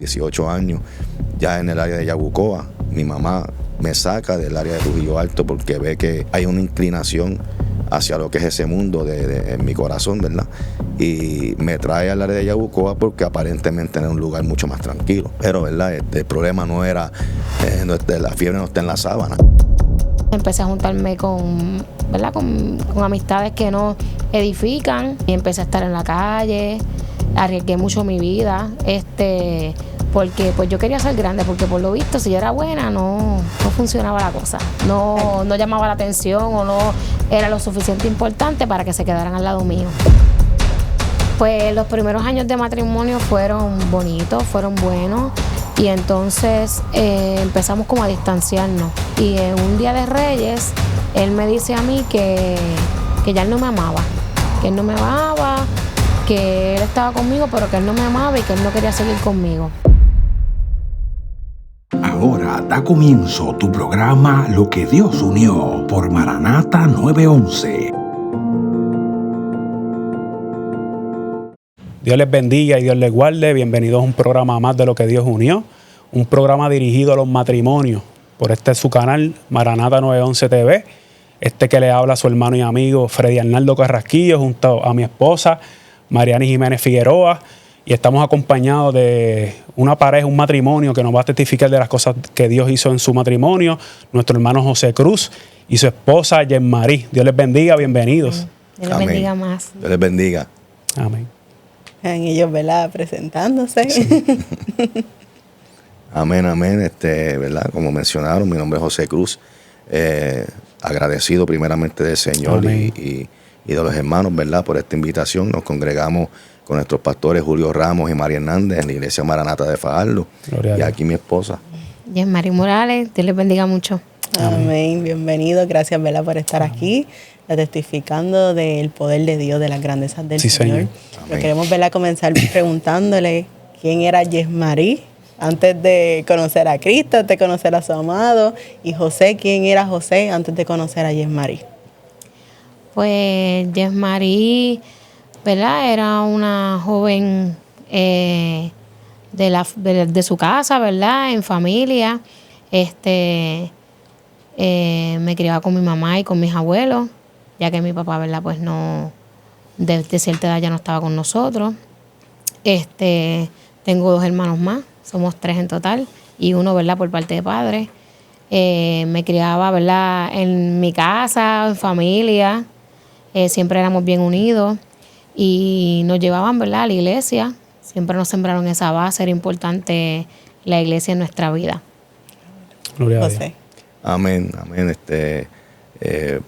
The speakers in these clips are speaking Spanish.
18 años, ya en el área de Yabucoa. Mi mamá me saca del área de Trujillo Alto porque ve que hay una inclinación hacia lo que es ese mundo en mi corazón, ¿verdad? Y me trae al área de Yabucoa porque aparentemente era un lugar mucho más tranquilo. Pero, ¿verdad? El problema no era, la fiebre no está en la sábana. Empecé a juntarme con amistades que nos edifican y empecé a estar en la calle, arriesgué mucho mi vida, porque pues yo quería ser grande, porque por lo visto si yo era buena no funcionaba la cosa, no llamaba la atención o no era lo suficiente importante para que se quedaran al lado mío. Pues los primeros años de matrimonio fueron bonitos, fueron buenos. Y entonces empezamos como a distanciarnos. Y en un día de Reyes, él me dice a mí que ya él no me amaba. Que él no me amaba, que él estaba conmigo, pero que él no me amaba y que él no quería seguir conmigo. Ahora da comienzo tu programa Lo que Dios unió por Maranata 911. Dios les bendiga y Dios les guarde. Bienvenidos a un programa más de Lo que Dios unió. Un programa dirigido a los matrimonios por su canal Maranata 911 TV. Que le habla a su hermano y amigo Freddy Arnaldo Carrasquillo junto a mi esposa Mariani Jiménez Figueroa. Y estamos acompañados de una pareja, un matrimonio que nos va a testificar de las cosas que Dios hizo en su matrimonio. Nuestro hermano José Cruz y su esposa Yesmarí. Dios les bendiga, bienvenidos. Dios les bendiga más. Dios les bendiga. Amén. En ellos, ¿verdad? Presentándose. Sí. Amén, amén. ¿Verdad? Como mencionaron, mi nombre es José Cruz. Agradecido primeramente del Señor y de los hermanos, ¿verdad? Por esta invitación. Nos congregamos con nuestros pastores Julio Ramos y María Hernández en la iglesia Maranata de Fajardo. Y aquí mi esposa. Yesmarí Morales, Dios les bendiga mucho. Amén. Bienvenido. Gracias, ¿verdad? Por estar aquí, testificando del poder de Dios, de las grandezas del Señor. Pero queremos, ¿verdad? Comenzar preguntándole quién era Yesmarí antes de conocer a Cristo, antes de conocer a su amado. Y José, ¿quién era José antes de conocer a Yesmarí? Pues Yesmarí, ¿verdad? Era una joven de su casa, ¿verdad? En familia. Me criaba con mi mamá y con mis abuelos, ya que mi papá, ¿verdad? Pues no, de cierta edad ya no estaba con nosotros. Tengo 2 hermanos más, somos 3 en total, y uno, ¿verdad? Por parte de padre. Me criaba, ¿verdad? En mi casa, en familia, siempre éramos bien unidos y nos llevaban, ¿verdad? A la iglesia. Siempre nos sembraron esa base, era importante la iglesia en nuestra vida. Gloria a Dios. José. Amén, amén.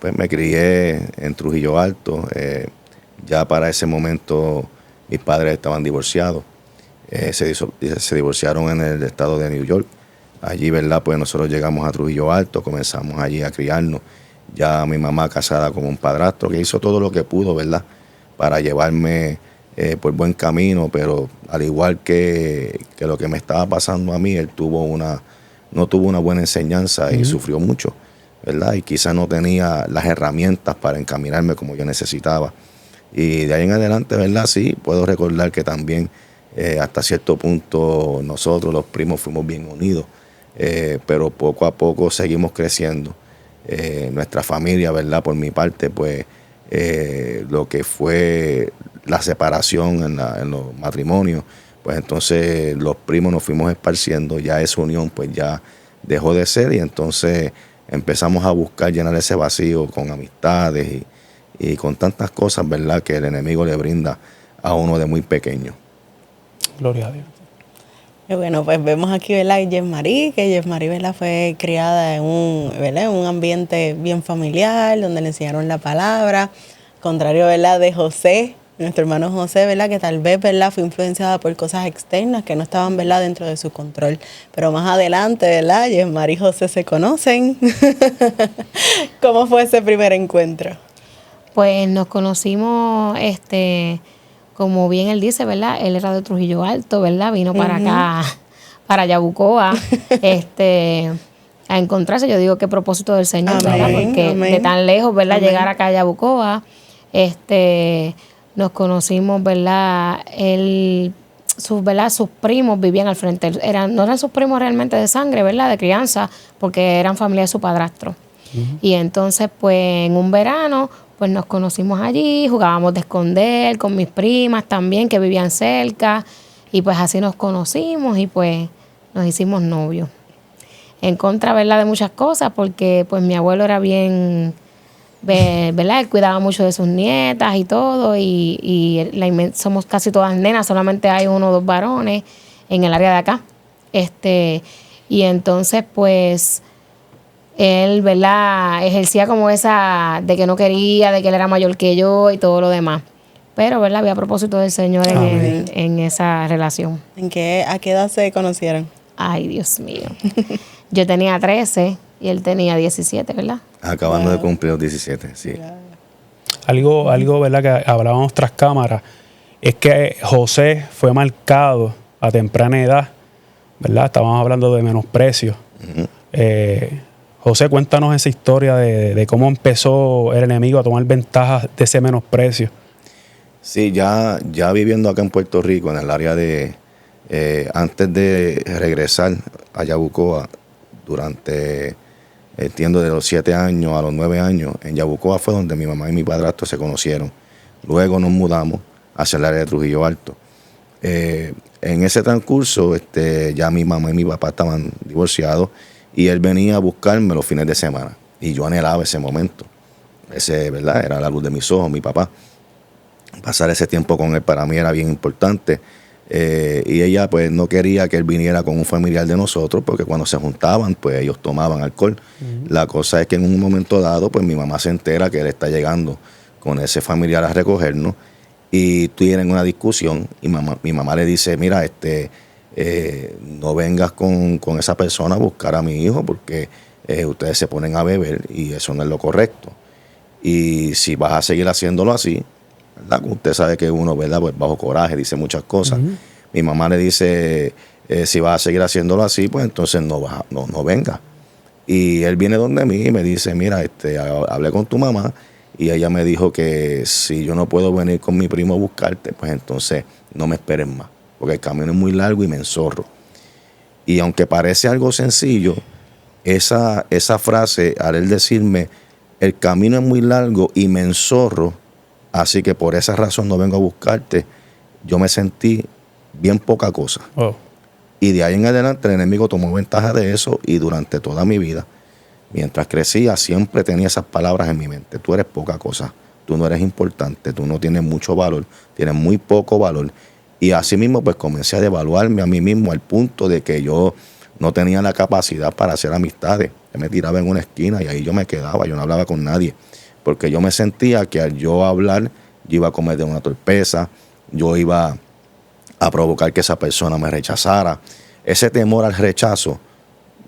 Pues me crié en Trujillo Alto. Ya para ese momento mis padres estaban divorciados. Se divorciaron en el estado de New York. Allí, ¿verdad? Pues nosotros llegamos a Trujillo Alto, comenzamos allí a criarnos. Ya mi mamá casada con un padrastro que hizo todo lo que pudo, ¿verdad? Para llevarme por buen camino, pero al igual que lo que me estaba pasando a mí, él no tuvo una buena enseñanza y sufrió mucho, ¿verdad? Y quizás no tenía las herramientas para encaminarme como yo necesitaba. Y de ahí en adelante, ¿verdad? Sí, puedo recordar que también hasta cierto punto nosotros los primos fuimos bien unidos, pero poco a poco seguimos creciendo. Nuestra familia, ¿verdad? Por mi parte, pues lo que fue la separación en los matrimonios, pues entonces los primos nos fuimos esparciendo, ya esa unión pues ya dejó de ser y entonces empezamos a buscar llenar ese vacío con amistades y con tantas cosas, ¿verdad? Que el enemigo le brinda a uno de muy pequeño. Gloria a Dios. Y bueno, pues vemos aquí, ¿verdad? Yesmarí, que Yesmarí, ¿verdad? Fue criada en un ambiente bien familiar, donde le enseñaron la palabra, contrario, ¿verdad? De José, nuestro hermano José, ¿verdad? Que tal vez, ¿verdad? Fue influenciada por cosas externas que no estaban, ¿verdad? Dentro de su control. Pero más adelante, ¿verdad? Yesmarí y José se conocen. ¿Cómo fue ese primer encuentro? Pues nos conocimos, como bien él dice, ¿verdad? Él era de Trujillo Alto, ¿verdad? Vino para acá, para Yabucoa, a encontrarse. Yo digo, qué propósito del Señor, ¿verdad? Porque de tan lejos, ¿verdad? Llegar acá a Yabucoa, nos conocimos, ¿verdad? Él ¿verdad? Sus primos vivían al frente. No eran sus primos realmente de sangre, ¿verdad? De crianza, porque eran familia de su padrastro. Y entonces, pues, en un verano, pues nos conocimos allí, jugábamos de esconder con mis primas también, que vivían cerca, y pues así nos conocimos y pues nos hicimos novios. En contra, ¿verdad? De muchas cosas, porque pues mi abuelo era bien, ¿verdad? Él cuidaba mucho de sus nietas y todo, somos casi todas nenas, solamente hay 1 o 2 varones en el área de acá. Y entonces, pues, él, ¿verdad? Ejercía como esa de que no quería, de que él era mayor que yo y todo lo demás. Pero, ¿verdad? Había propósito del Señor en esa relación. ¿A qué edad se conocieron? Ay, Dios mío. Yo tenía 13 y él tenía 17, ¿verdad? Acabando de cumplir los 17, sí. Algo, ¿verdad? Que hablábamos tras cámaras, es que José fue marcado a temprana edad, ¿verdad? Estábamos hablando de menosprecio. José, cuéntanos esa historia de cómo empezó el enemigo a tomar ventaja de ese menosprecio. Sí, ya viviendo acá en Puerto Rico, en el área de... antes de regresar a Yabucoa, durante, entiendo, de los 7 años a los 9 años, en Yabucoa fue donde mi mamá y mi padrastro se conocieron. Luego nos mudamos hacia el área de Trujillo Alto. En ese transcurso, ya mi mamá y mi papá estaban divorciados y él venía a buscarme los fines de semana. Y yo anhelaba ese momento. ¿Verdad? Era la luz de mis ojos, mi papá. Pasar ese tiempo con él para mí era bien importante. Y ella pues no quería que él viniera con un familiar de nosotros, porque cuando se juntaban pues ellos tomaban alcohol. La cosa es que en un momento dado pues mi mamá se entera que él está llegando con ese familiar a recogernos y tienen una discusión y mi mamá le dice, mira, no vengas con esa persona a buscar a mi hijo porque ustedes se ponen a beber y eso no es lo correcto. Y si vas a seguir haciéndolo así, ¿verdad? Usted sabe que uno, ¿verdad? Pues bajo coraje dice muchas cosas. Mi mamá le dice, si vas a seguir haciéndolo así, pues entonces no venga. Y él viene donde mí y me dice, mira, hablé con tu mamá y ella me dijo que si yo no puedo venir con mi primo a buscarte, pues entonces no me esperes más, porque el camino es muy largo y me enzorro. Y aunque parece algo sencillo, esa frase, al él decirme, el camino es muy largo y me enzorro, así que por esa razón no vengo a buscarte, yo me sentí bien poca cosa. Y de ahí en adelante el enemigo tomó ventaja de eso y durante toda mi vida, mientras crecía, siempre tenía esas palabras en mi mente. Tú eres poca cosa, tú no eres importante, tú no tienes mucho valor, tienes muy poco valor. Y así mismo pues comencé a devaluarme a mí mismo al punto de que yo no tenía la capacidad para hacer amistades. Yo me tiraba en una esquina y ahí yo me quedaba, yo no hablaba con nadie. Porque yo me sentía que al yo hablar, yo iba a cometer una torpeza, yo iba a provocar que esa persona me rechazara. Ese temor al rechazo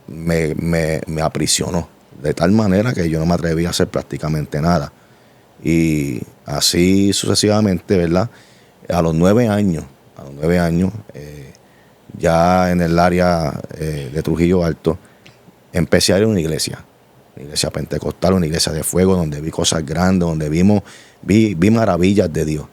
me aprisionó, de tal manera que yo no me atreví a hacer prácticamente nada. Y así sucesivamente, ¿verdad? A los 9 años, ya en el área de Trujillo Alto, empecé a ir a una iglesia pentecostal, una iglesia de fuego, donde vi cosas grandes, donde vi maravillas de Dios.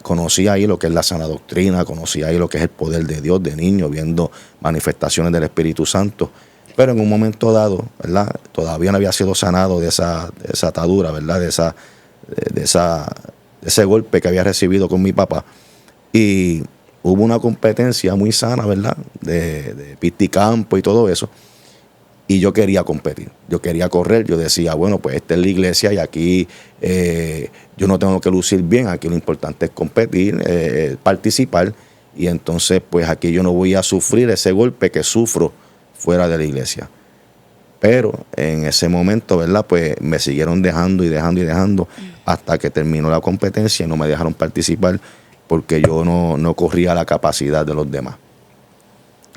Conocí ahí lo que es la sana doctrina, conocí ahí lo que es el poder de Dios de niño, viendo manifestaciones del Espíritu Santo. Pero en un momento dado, ¿verdad? Todavía no había sido sanado de esa atadura, ¿verdad? De ese golpe que había recibido con mi papá. Y hubo una competencia muy sana, ¿verdad? De pisticampo y todo eso. Y yo quería competir, yo quería correr, yo decía, bueno, pues esta es la iglesia y aquí yo no tengo que lucir bien, aquí lo importante es competir, participar, y entonces pues aquí yo no voy a sufrir ese golpe que sufro fuera de la iglesia. Pero en ese momento, ¿verdad? Pues me siguieron dejando hasta que terminó la competencia y no me dejaron participar porque yo no corría la capacidad de los demás.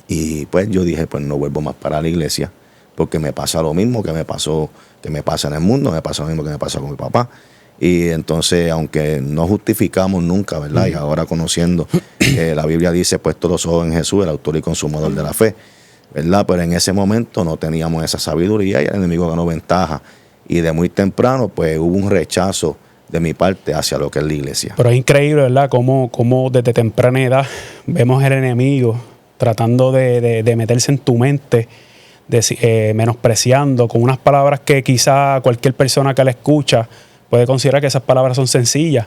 Y pues yo dije, pues no vuelvo más para la iglesia, porque me pasa lo mismo que me pasa en el mundo, me pasa lo mismo que me pasa con mi papá. Y entonces, aunque no justificamos nunca, ¿verdad? Y ahora conociendo que la Biblia dice, puesto los ojos en Jesús, el autor y consumador de la fe, ¿verdad? Pero en ese momento no teníamos esa sabiduría y el enemigo ganó ventaja. Y de muy temprano, pues hubo un rechazo de mi parte hacia lo que es la iglesia. Pero es increíble, ¿verdad? Cómo desde temprana edad vemos el enemigo tratando de meterse en tu mente, menospreciando con unas palabras que quizá cualquier persona que la escucha puede considerar que esas palabras son sencillas.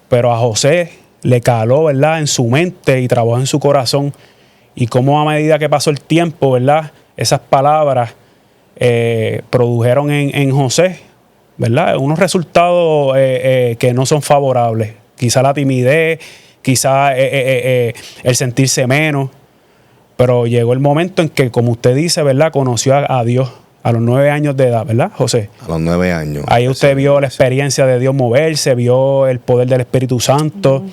Pero a José le caló, ¿verdad?, en su mente y trabajó en su corazón. Y cómo a medida que pasó el tiempo, ¿verdad?, esas palabras produjeron en José, ¿verdad?, unos resultados que no son favorables. Quizá la timidez, quizá el sentirse menos. Pero llegó el momento en que, como usted dice, ¿verdad?, conoció a Dios a los 9 años de edad, ¿verdad, José? A los 9 años. Ahí usted vio la experiencia de Dios moverse, vio el poder del Espíritu Santo.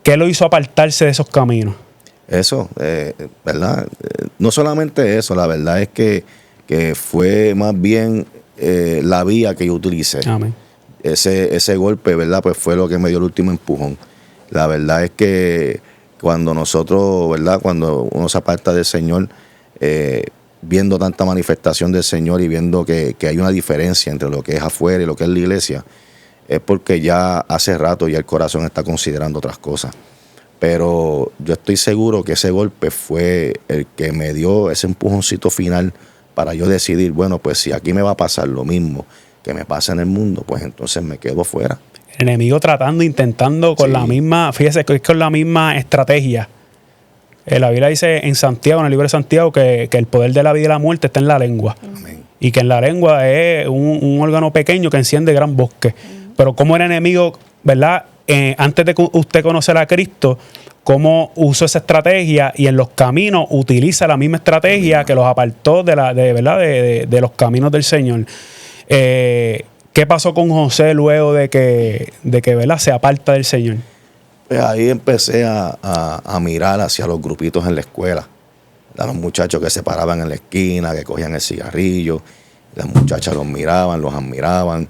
¿Qué lo hizo apartarse de esos caminos? Eso, ¿verdad? No solamente eso, la verdad es que fue más bien la vía que yo utilicé. Amén. Ese golpe, ¿verdad? Pues fue lo que me dio el último empujón. La verdad es que cuando nosotros, ¿verdad?, cuando uno se aparta del Señor, viendo tanta manifestación del Señor y viendo que hay una diferencia entre lo que es afuera y lo que es la iglesia, es porque ya hace rato ya el corazón está considerando otras cosas. Pero yo estoy seguro que ese golpe fue el que me dio ese empujoncito final para yo decidir, bueno, pues si aquí me va a pasar lo mismo que me pasa en el mundo, pues entonces me quedo fuera. El enemigo intentando con la misma, fíjese que es con la misma estrategia. La Biblia dice en Santiago, en el libro de Santiago, que el poder de la vida y la muerte está en la lengua. Amén. Y que en la lengua es un órgano pequeño que enciende gran bosque. Pero como el enemigo, ¿verdad?, antes de que usted conocer a Cristo, cómo usó esa estrategia y en los caminos utiliza la misma estrategia que los apartó de los caminos del Señor. ¿Qué pasó con José luego de que ¿verdad?, se aparta del Señor? Pues ahí empecé a mirar hacia los grupitos en la escuela. A los muchachos que se paraban en la esquina, que cogían el cigarrillo. Las muchachas los miraban, los admiraban,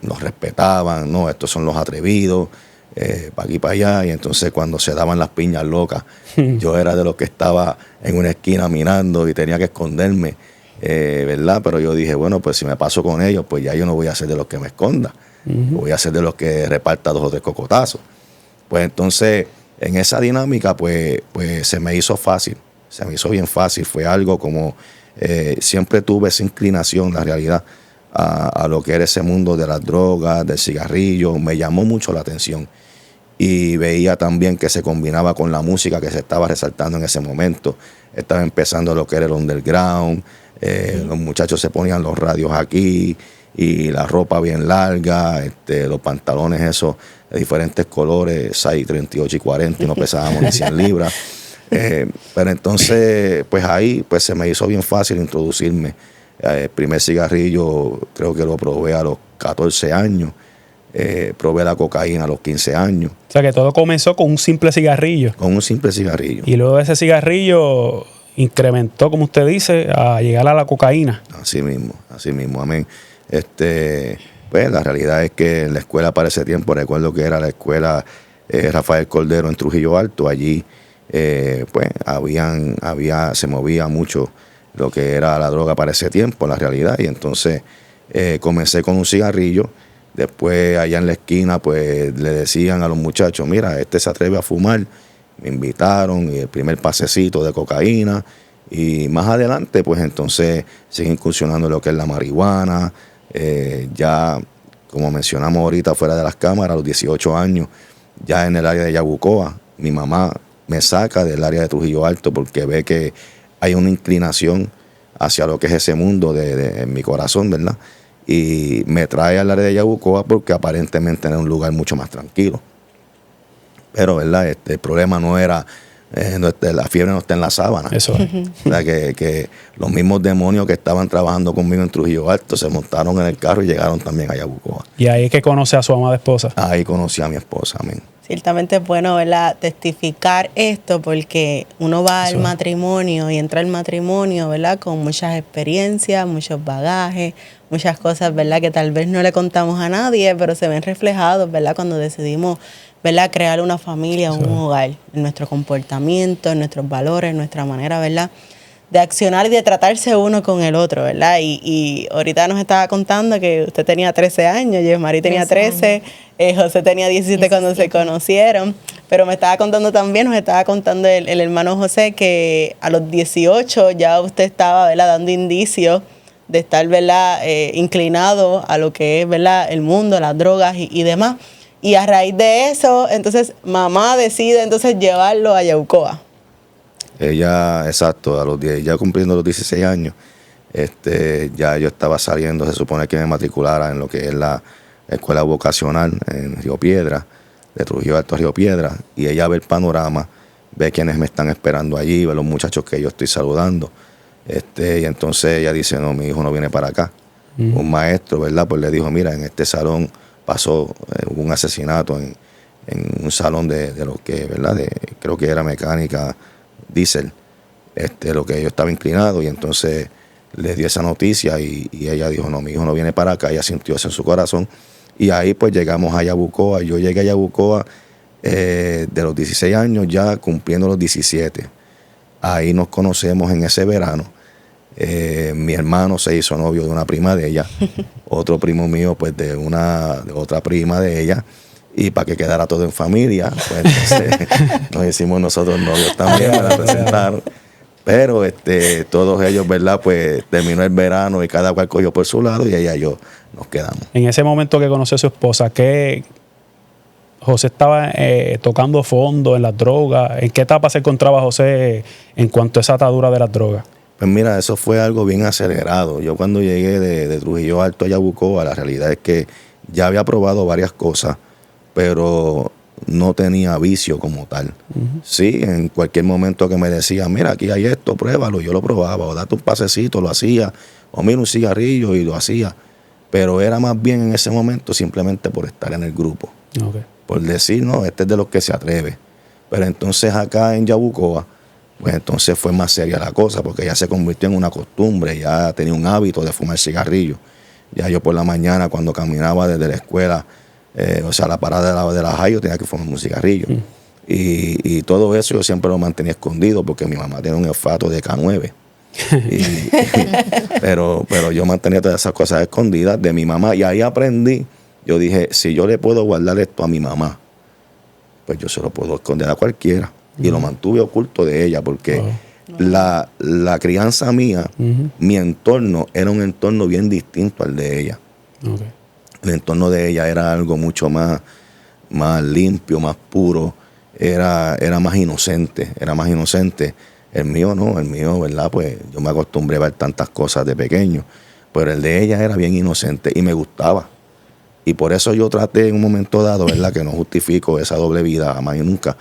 los respetaban. No, estos son los atrevidos, para aquí para allá. Y entonces cuando se daban las piñas locas, yo era de los que estaba en una esquina mirando y tenía que esconderme, ¿verdad? Pero yo dije, bueno, pues si me paso con ellos, pues ya yo no voy a ser de los que me esconda. Voy a ser de los que reparta 2 o 3 cocotazos. Pues entonces, en esa dinámica, pues se me hizo fácil. Se me hizo bien fácil. Fue algo como, siempre tuve esa inclinación, la realidad, a lo que era ese mundo de las drogas, del cigarrillo. Me llamó mucho la atención. Y veía también que se combinaba con la música que se estaba resaltando en ese momento. Estaba empezando lo que era el underground. Los muchachos se ponían los radios aquí y la ropa bien larga, los pantalones esos de diferentes colores, 6, 38 y 40, y no pesábamos ni 100 libras. Pero entonces, pues ahí pues se me hizo bien fácil introducirme. El primer cigarrillo creo que lo probé a los 14 años. Probé la cocaína a los 15 años. O sea que todo comenzó con un simple cigarrillo. Con un simple cigarrillo. Y luego ese cigarrillo incrementó, como usted dice, a llegar a la cocaína. Así mismo, amén. Pues la realidad es que en la escuela para ese tiempo, recuerdo que era la escuela Rafael Cordero en Trujillo Alto. Allí pues se movía mucho lo que era la droga para ese tiempo, la realidad. Y entonces comencé con un cigarrillo. Después allá en la esquina pues le decían a los muchachos, mira, se atreve a fumar. Me invitaron y el primer pasecito de cocaína. Y más adelante pues entonces sigue incursionando en lo que es la marihuana. Ya como mencionamos ahorita fuera de las cámaras, a los 18 años, ya en el área de Yabucoa, mi mamá me saca del área de Trujillo Alto porque ve que hay una inclinación hacia lo que es ese mundo en mi corazón, ¿verdad? Y me trae al área de Yabucoa porque aparentemente era un lugar mucho más tranquilo. Pero, ¿verdad? El problema no era, la fiebre no está en la sábana. Eso es. O sea, que los mismos demonios que estaban trabajando conmigo en Trujillo Alto se montaron en el carro y llegaron también a Yabucoa. Y ahí es que conoce a su amada esposa. Ahí conocí a mi esposa, amén. Ciertamente es bueno, ¿verdad?, testificar esto porque uno va al matrimonio y entra al matrimonio, ¿verdad?, con muchas experiencias, muchos bagajes, muchas cosas, ¿verdad?, que tal vez no le contamos a nadie, pero se ven reflejados, ¿verdad?, cuando decidimos, ¿verdad?, crear una familia, un hogar, en nuestro comportamiento, en nuestros valores, en nuestra manera, ¿verdad?, accionar y de tratarse uno con el otro, ¿verdad? Y ahorita nos estaba contando que usted tenía 13 años, Yesmari tenía 13, José tenía 17 cuando se conocieron, pero nos estaba contando el hermano José que a los 18 ya usted estaba, ¿verdad?, dando indicios de estar, ¿verdad?, inclinado a lo que es, ¿verdad?, el mundo, las drogas y demás. Y a raíz de eso, entonces mamá decide entonces llevarlo a Yabucoa. Ella, exacto, ya cumpliendo los 16 años, ya yo estaba saliendo, se supone que me matriculara en lo que es la escuela vocacional en Río Piedra, de Trujillo Alto a Río Piedra, y ella ve el panorama, ve quienes me están esperando allí, ve los muchachos que yo estoy saludando, y entonces ella dice, no, mi hijo no viene para acá. Un maestro, ¿verdad? Pues le dijo, mira, en este salón pasó un asesinato en un salón de lo que, ¿verdad? Creo que era mecánica, diésel, lo que yo estaba inclinado, y entonces le dio esa noticia y ella dijo, no, mi hijo no viene para acá. Ella sintió eso en su corazón, y ahí pues llegamos a Yabucoa. Yo llegué a Yabucoa de los 16 años, ya cumpliendo los 17. Ahí nos conocemos en ese verano. Mi hermano se hizo novio de una prima de ella, otro primo mío pues de otra prima de ella, y para que quedara todo en familia, pues entonces nos hicimos nosotros novios también para presentar. Pero todos ellos, ¿verdad? Pues terminó el verano y cada cual cogió por su lado, y ella y yo nos quedamos. En ese momento que conoció a su esposa, ¿qué José estaba tocando fondo en las drogas? ¿En qué etapa se encontraba José en cuanto a esa atadura de las drogas? Pues mira, eso fue algo bien acelerado. Yo cuando llegué de Trujillo Alto a Yabucoa, la realidad es que ya había probado varias cosas, pero no tenía vicio como tal. Sí, en cualquier momento que me decía, mira, aquí hay esto, pruébalo, yo lo probaba, o date un pasecito, lo hacía, o mira un cigarrillo y lo hacía. Pero era más bien en ese momento simplemente por estar en el grupo. Okay. Por decir, no, este es de los que se atreve. Pero entonces acá en Yabucoa, pues entonces fue más seria la cosa, porque ya se convirtió en una costumbre, ya tenía un hábito de fumar cigarrillo. Ya yo por la mañana cuando caminaba desde la escuela, o sea, la parada de la high, yo tenía que fumar un cigarrillo. Y todo eso yo siempre lo mantenía escondido, porque mi mamá tiene un olfato de K9. pero yo mantenía todas esas cosas escondidas de mi mamá, y ahí aprendí. Yo dije, si yo le puedo guardar esto a mi mamá, pues yo se lo puedo esconder a cualquiera. Y lo mantuve oculto de ella, porque la crianza mía, mi entorno, era un entorno bien distinto al de ella. Okay. El entorno de ella era algo mucho más limpio, más puro, era más inocente, El mío no, el mío, ¿verdad? Pues yo me acostumbré a ver tantas cosas de pequeño, pero el de ella era bien inocente y me gustaba. Y por eso yo traté en un momento dado, ¿verdad?, que no justifico esa doble vida jamás y nunca.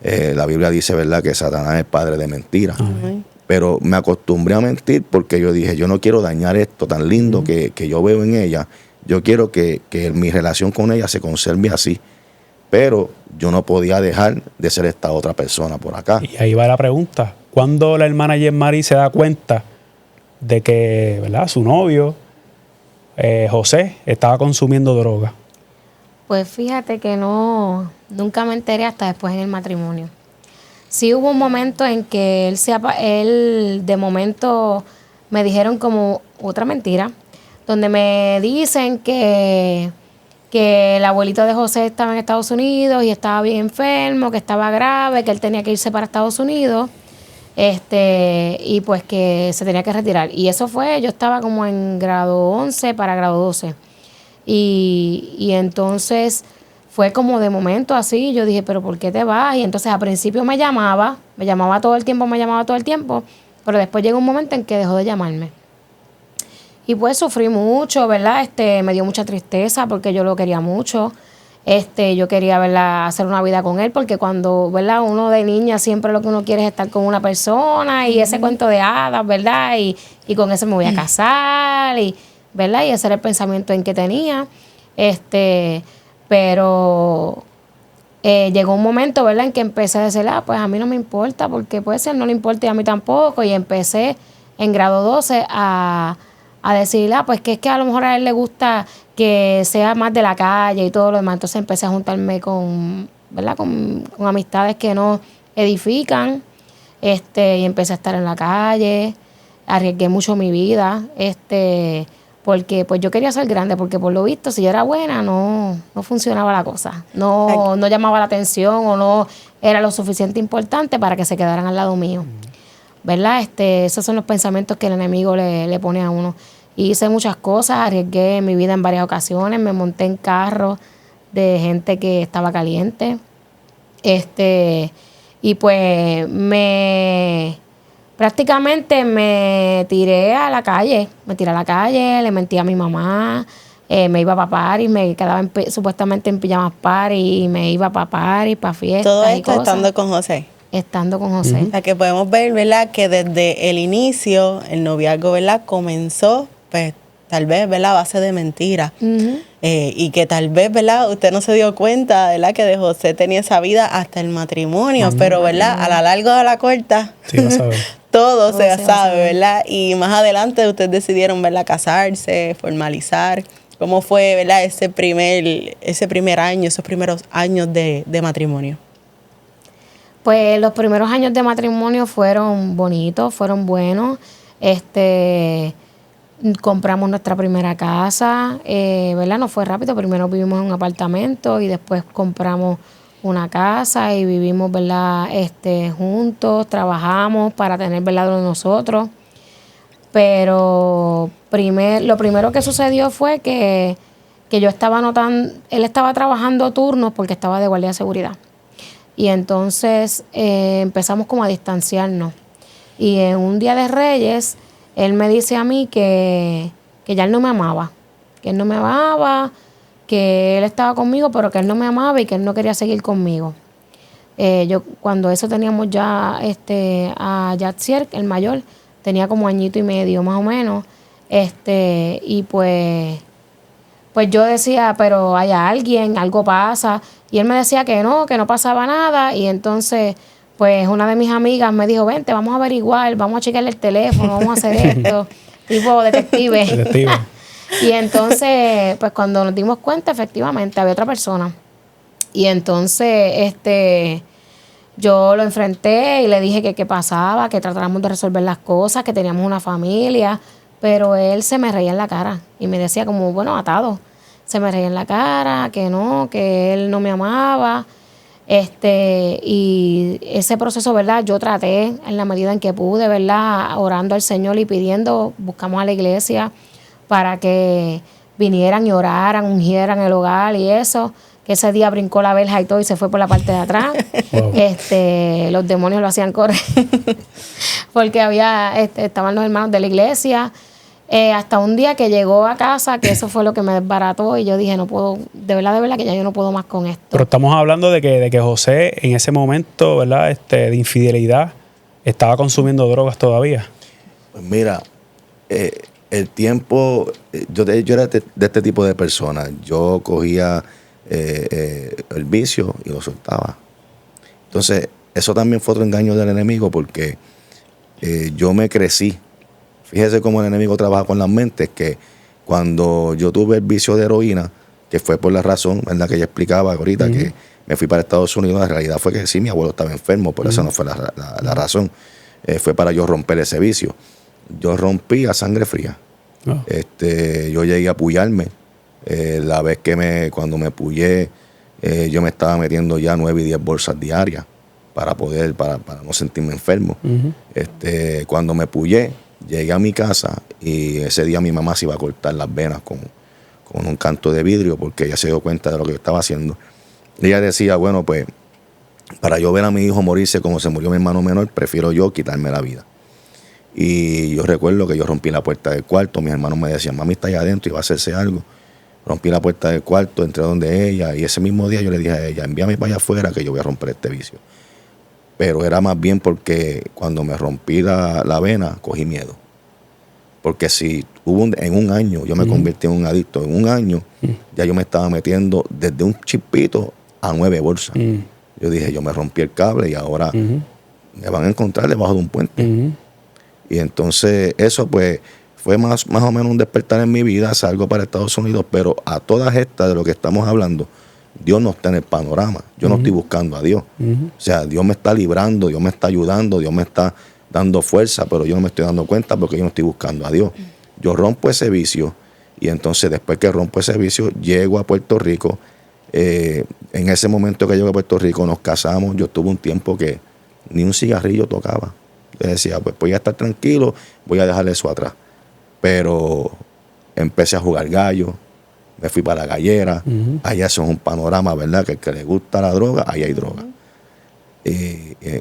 La Biblia dice, ¿verdad?, que Satanás es padre de mentiras. Pero me acostumbré a mentir porque yo dije, yo no quiero dañar esto tan lindo que yo veo en ella. Yo quiero que mi relación con ella se conserve así. Pero yo no podía dejar de ser esta otra persona por acá. Y ahí va la pregunta. ¿Cuándo la hermana Yesmari se da cuenta de que, ¿verdad?, su novio, José, estaba consumiendo droga? Pues fíjate que nunca me enteré hasta después en el matrimonio. Sí hubo un momento en que él de momento me dijeron como otra mentira, donde me dicen que el abuelito de José estaba en Estados Unidos y estaba bien enfermo, que estaba grave, que él tenía que irse para Estados Unidos, y pues que se tenía que retirar. Y eso fue, yo estaba como en grado 11 para grado 12. Y entonces fue como de momento así, yo dije, pero ¿por qué te vas? Y entonces al principio me llamaba todo el tiempo, pero después llegó un momento en que dejó de llamarme. Y pues sufrí mucho, ¿verdad? Me dio mucha tristeza porque yo lo quería mucho. Yo quería, ¿verdad?, hacer una vida con él, porque cuando, ¿verdad?, uno de niña siempre lo que uno quiere es estar con una persona y ese cuento de hadas, ¿verdad? Y con eso me voy a casar, ¿verdad? Y ese era el pensamiento en que tenía. Pero llegó un momento, ¿verdad?, en que empecé a decir, pues a mí no me importa, porque puede ser no le importa y a mí tampoco. Y empecé en grado 12 a decir, pues que es que a lo mejor a él le gusta que sea más de la calle y todo lo demás. Entonces empecé a juntarme con, ¿verdad?, con amistades que no edifican. y empecé a estar en la calle, arriesgué mucho mi vida, porque pues yo quería ser grande, porque por lo visto si yo era buena no funcionaba la cosa, no llamaba la atención o no era lo suficiente importante para que se quedaran al lado mío, ¿verdad? Esos son los pensamientos que el enemigo le pone a uno. Y hice muchas cosas, arriesgué mi vida en varias ocasiones, me monté en carros de gente que estaba caliente, y pues prácticamente me tiré a la calle, le mentí a mi mamá, me iba para party, me quedaba supuestamente en pijamas party y me iba para party, para fiestas. Todo y esto cosas. estando con José. Estando con José. O sea, que podemos ver, ¿verdad?, que desde el inicio el noviazgo, ¿verdad?, comenzó, pues, tal vez, ¿verdad?, a base de mentiras. Y que tal vez, ¿verdad?, usted no se dio cuenta, ¿verdad?, que de José tenía esa vida hasta el matrimonio. Pero, ¿verdad?, a la larga o a la corta, Sí, lo sabe. todo se sabe, ¿verdad? Y más adelante ustedes decidieron, ¿verdad?, casarse, formalizar. ¿Cómo fue, ¿verdad?, ese primer año, esos primeros años de matrimonio? Pues los primeros años de matrimonio fueron bonitos, fueron buenos. Compramos nuestra primera casa, ¿verdad? No fue rápido, primero vivimos en un apartamento y después compramos una casa y vivimos, ¿verdad?, juntos, trabajamos para tener, ¿verdad?, lo de nosotros. Pero lo primero que sucedió fue que yo estaba notando, él estaba trabajando turnos porque estaba de guardia de seguridad. Y entonces empezamos como a distanciarnos. Y en un día de Reyes, él me dice a mí que ya él no me amaba. Que él no me amaba, que él estaba conmigo, pero que él no me amaba y que él no quería seguir conmigo. Cuando eso teníamos ya a Yatsier, el mayor, tenía como añito y medio más o menos. Y pues yo decía, pero hay alguien, algo pasa. Y él me decía que no pasaba nada. Y entonces, pues una de mis amigas me dijo, vente, vamos a averiguar, vamos a chequearle el teléfono, vamos a hacer esto. Tipo detective. Y entonces, pues cuando nos dimos cuenta, efectivamente, había otra persona. Y entonces, yo lo enfrenté y le dije que qué pasaba, que tratáramos de resolver las cosas, que teníamos una familia. Pero él se me reía en la cara y me decía como, bueno, atado. Se me reía en la cara, que no, que él no me amaba. Y ese proceso, ¿verdad? Yo traté en la medida en que pude, ¿verdad? Orando al Señor y pidiendo, buscamos a la iglesia para que vinieran y oraran, ungieran el hogar y eso. Que ese día brincó la verja y todo y se fue por la parte de atrás. Wow. Los demonios lo hacían correr porque estaban los hermanos de la iglesia. Hasta un día que llegó a casa, que eso fue lo que me desbarató y yo dije, no puedo, de verdad que ya yo no puedo más con esto. Pero estamos hablando de que José en ese momento, ¿verdad?, de infidelidad, estaba consumiendo drogas todavía. Pues mira, el tiempo, yo era de este tipo de persona. Yo cogía el vicio y lo soltaba. Entonces, eso también fue otro engaño del enemigo porque yo me crecí. Fíjese cómo el enemigo trabaja con las mentes, que cuando yo tuve el vicio de heroína, que fue por la razón, ¿verdad?, que ella explicaba ahorita, que me fui para Estados Unidos, la realidad fue que sí, mi abuelo estaba enfermo, por eso no fue la razón. Fue para yo romper ese vicio. Yo rompí a sangre fría. Oh. Yo llegué a puyarme. La vez cuando me puyé, yo me estaba metiendo ya 9 y 10 bolsas diarias para no sentirme enfermo. Cuando me puyé, llegué a mi casa y ese día mi mamá se iba a cortar las venas con un canto de vidrio porque ella se dio cuenta de lo que yo estaba haciendo. Y ella decía, bueno, pues para yo ver a mi hijo morirse como se murió mi hermano menor, prefiero yo quitarme la vida. Y yo recuerdo que yo rompí la puerta del cuarto, mis hermanos me decían, mami está allá adentro y va a hacerse algo. Rompí la puerta del cuarto, entré donde ella y ese mismo día yo le dije a ella, envíame para allá afuera que yo voy a romper este vicio. Pero era más bien porque cuando me rompí la vena, cogí miedo. Porque si en un año, yo me convertí en un adicto, en un año ya yo me estaba metiendo desde un chispito a 9 bolsas. Yo dije, yo me rompí el cable y ahora me van a encontrar debajo de un puente. Y entonces eso pues fue más o menos un despertar en mi vida. Salgo para Estados Unidos, pero a todas estas de lo que estamos hablando, Dios no está en el panorama. Yo no estoy buscando a Dios. O sea, Dios me está librando, Dios me está ayudando, Dios me está dando fuerza, pero yo no me estoy dando cuenta porque yo no estoy buscando a Dios. Yo rompo ese vicio y entonces después que rompo ese vicio, llego a Puerto Rico. En ese momento que llego a Puerto Rico nos casamos. Yo tuve un tiempo que ni un cigarrillo tocaba. Yo decía, pues voy a estar tranquilo, voy a dejar eso atrás. Pero empecé a jugar gallo, me fui para la gallera. Allá eso es un panorama, ¿verdad? Que el que le gusta la droga, ahí hay droga.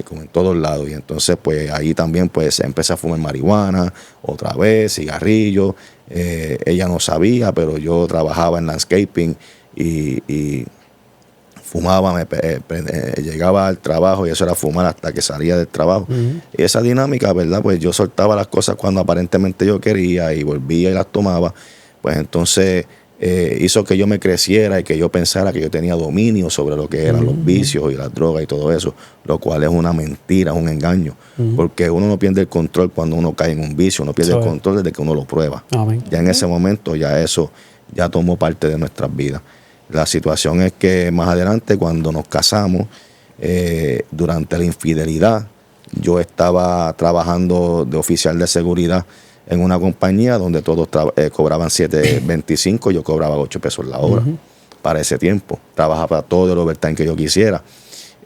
Como en todos lados. Y entonces, pues ahí también pues empecé a fumar marihuana, otra vez, cigarrillo. Ella no sabía, pero yo trabajaba en landscaping y fumaba, llegaba al trabajo y eso era fumar hasta que salía del trabajo. Y esa dinámica, ¿verdad? Pues yo soltaba las cosas cuando aparentemente yo quería y volvía y las tomaba. Pues entonces hizo que yo me creciera y que yo pensara que yo tenía dominio sobre lo que eran los vicios y las drogas y todo eso, lo cual es una mentira, es un engaño. Porque uno no pierde el control cuando uno cae en un vicio, uno pierde el control desde que uno lo prueba. Amén. Ya en ese momento ya eso ya tomó parte de nuestras vidas. La situación es que más adelante, cuando nos casamos, durante la infidelidad, yo estaba trabajando de oficial de seguridad en una compañía donde todos cobraban $7.25, yo cobraba $8 la hora para ese tiempo. Trabajaba todo el overtime que yo quisiera.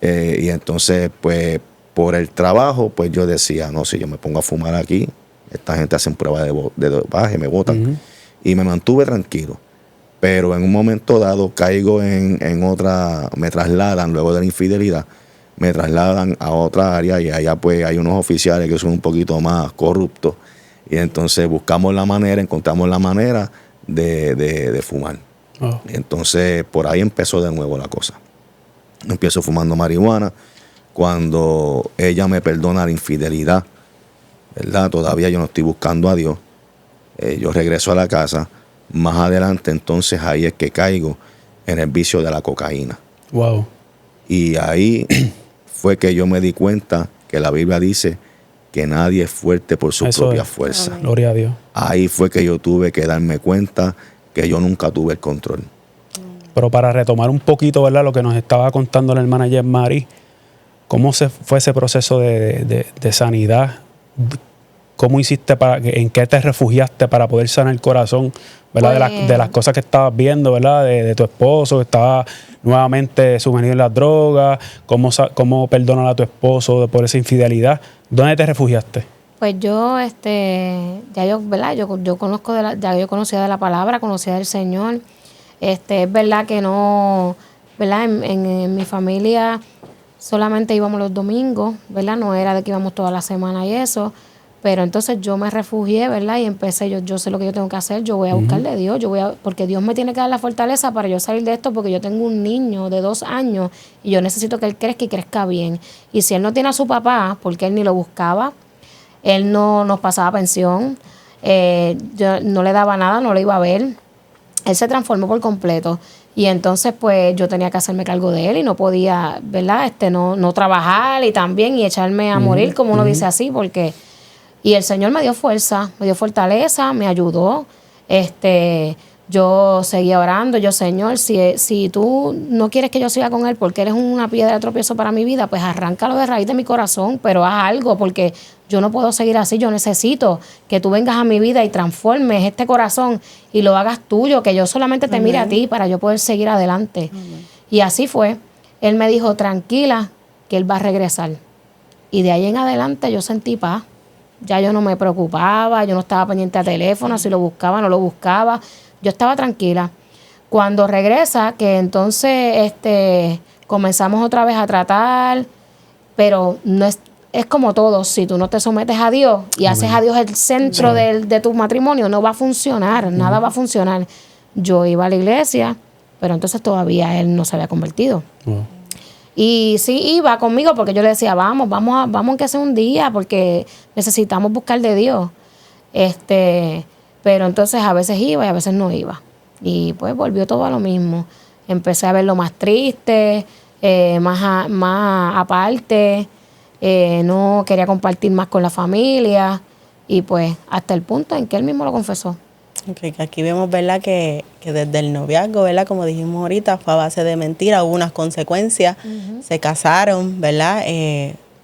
Y entonces, pues, por el trabajo, pues yo decía, no, si yo me pongo a fumar aquí, esta gente hace pruebas de dopaje, me botan. Y me mantuve tranquilo. Pero en un momento dado caigo en otra, me trasladan luego de la infidelidad, me trasladan a otra área y allá pues hay unos oficiales que son un poquito más corruptos y entonces encontramos la manera de fumar. Y entonces por ahí empezó de nuevo la cosa. Empiezo fumando marihuana. Cuando ella me perdona la infidelidad, ¿verdad? Todavía yo no estoy buscando a Dios. Yo regreso a la casa. Más adelante, entonces, ahí es que caigo en el vicio de la cocaína. Wow. Y ahí fue que yo me di cuenta que la Biblia dice que nadie es fuerte por su propia fuerza. Amén. Gloria a Dios. Ahí fue que yo tuve que darme cuenta que yo nunca tuve el control. Pero para retomar un poquito, ¿verdad?, lo que nos estaba contando la hermana Yesmari, ¿cómo fue ese proceso de sanidad? ¿Cómo hiciste en qué te refugiaste para poder sanar el corazón, ¿verdad? Pues, de las cosas que estabas viendo, ¿verdad? De tu esposo que estaba nuevamente sumergido en las drogas. ¿Cómo perdonar a tu esposo por esa infidelidad? ¿Dónde te refugiaste? Pues yo, ya yo, ¿verdad? Yo conozco ya yo conocía de la palabra, conocía del Señor. Es verdad que no, ¿verdad? En mi familia solamente íbamos los domingos, ¿verdad? No era de que íbamos toda la semana y eso. Pero entonces yo me refugié, ¿verdad? Y empecé, yo sé lo que yo tengo que hacer, yo voy a buscar de Dios, porque Dios me tiene que dar la fortaleza para yo salir de esto, porque yo tengo un niño de 2 años y yo necesito que él crezca y crezca bien. Y si él no tiene a su papá, porque él ni lo buscaba, él no nos pasaba pensión, yo no le daba nada, no lo iba a ver, él se transformó por completo. Y entonces, pues, yo tenía que hacerme cargo de él y no podía, ¿verdad? No trabajar y también y echarme a morir, como uno dice así, porque... Y el Señor me dio fuerza, me dio fortaleza, me ayudó. Yo seguía orando. Yo, Señor, si tú no quieres que yo siga con él porque eres una piedra de tropiezo para mi vida, pues arráncalo de raíz de mi corazón, pero haz algo porque yo no puedo seguir así. Yo necesito que tú vengas a mi vida y transformes este corazón y lo hagas tuyo, que yo solamente te mire a ti para yo poder seguir adelante. Y así fue. Él me dijo, tranquila, que él va a regresar. Y de ahí en adelante yo sentí paz. Ya yo no me preocupaba, yo no estaba pendiente al teléfono, si lo buscaba, no lo buscaba. Yo estaba tranquila. Cuando regresa, que entonces comenzamos otra vez a tratar, pero no es como todo. Si tú no te sometes a Dios y haces a Dios el centro de tu matrimonio, no va a funcionar, nada va a funcionar. Yo iba a la iglesia, pero entonces todavía él no se había convertido. Y sí iba conmigo porque yo le decía, vamos aunque sea un día porque necesitamos buscar de Dios. Pero entonces a veces iba y a veces no iba. Y pues volvió todo a lo mismo. Empecé a verlo más triste, más aparte. No quería compartir más con la familia. Y pues hasta el punto en que él mismo lo confesó. Okay, que aquí vemos, ¿verdad? Que desde el noviazgo, ¿verdad? Como dijimos ahorita, fue a base de mentira, hubo unas consecuencias, se casaron, ¿verdad?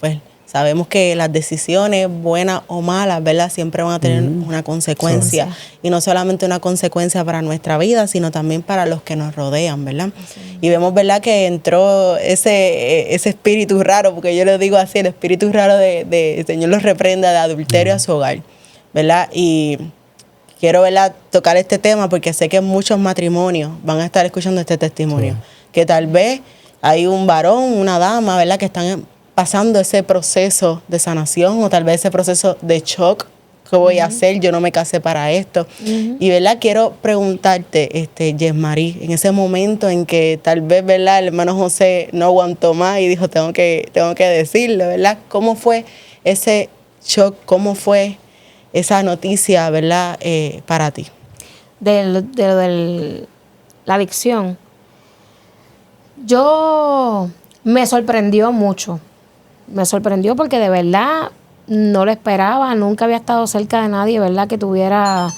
Pues sabemos que las decisiones, buenas o malas, ¿verdad? Siempre van a tener una consecuencia. Y no solamente una consecuencia para nuestra vida, sino también para los que nos rodean, ¿verdad? Y vemos, ¿verdad? Que entró ese espíritu raro, porque yo le digo así, el espíritu raro de el Señor los reprenda, de adulterio a su hogar, ¿verdad? Y quiero, ¿verdad?, tocar este tema porque sé que muchos matrimonios van a estar escuchando este testimonio. Que tal vez hay un varón, una dama, ¿verdad?, que están pasando ese proceso de sanación o tal vez ese proceso de shock. ¿Qué voy a hacer? Yo no me casé para esto. Y, ¿verdad?, quiero preguntarte, Yesmarí, en ese momento en que tal vez, ¿verdad?, el hermano José no aguantó más y dijo, tengo que decirlo, ¿verdad? ¿Cómo fue ese shock? ¿Cómo fue esa noticia, ¿verdad?, para ti? De la adicción. Yo me sorprendió mucho. Me sorprendió porque de verdad no lo esperaba. Nunca había estado cerca de nadie, ¿verdad?, que tuviera...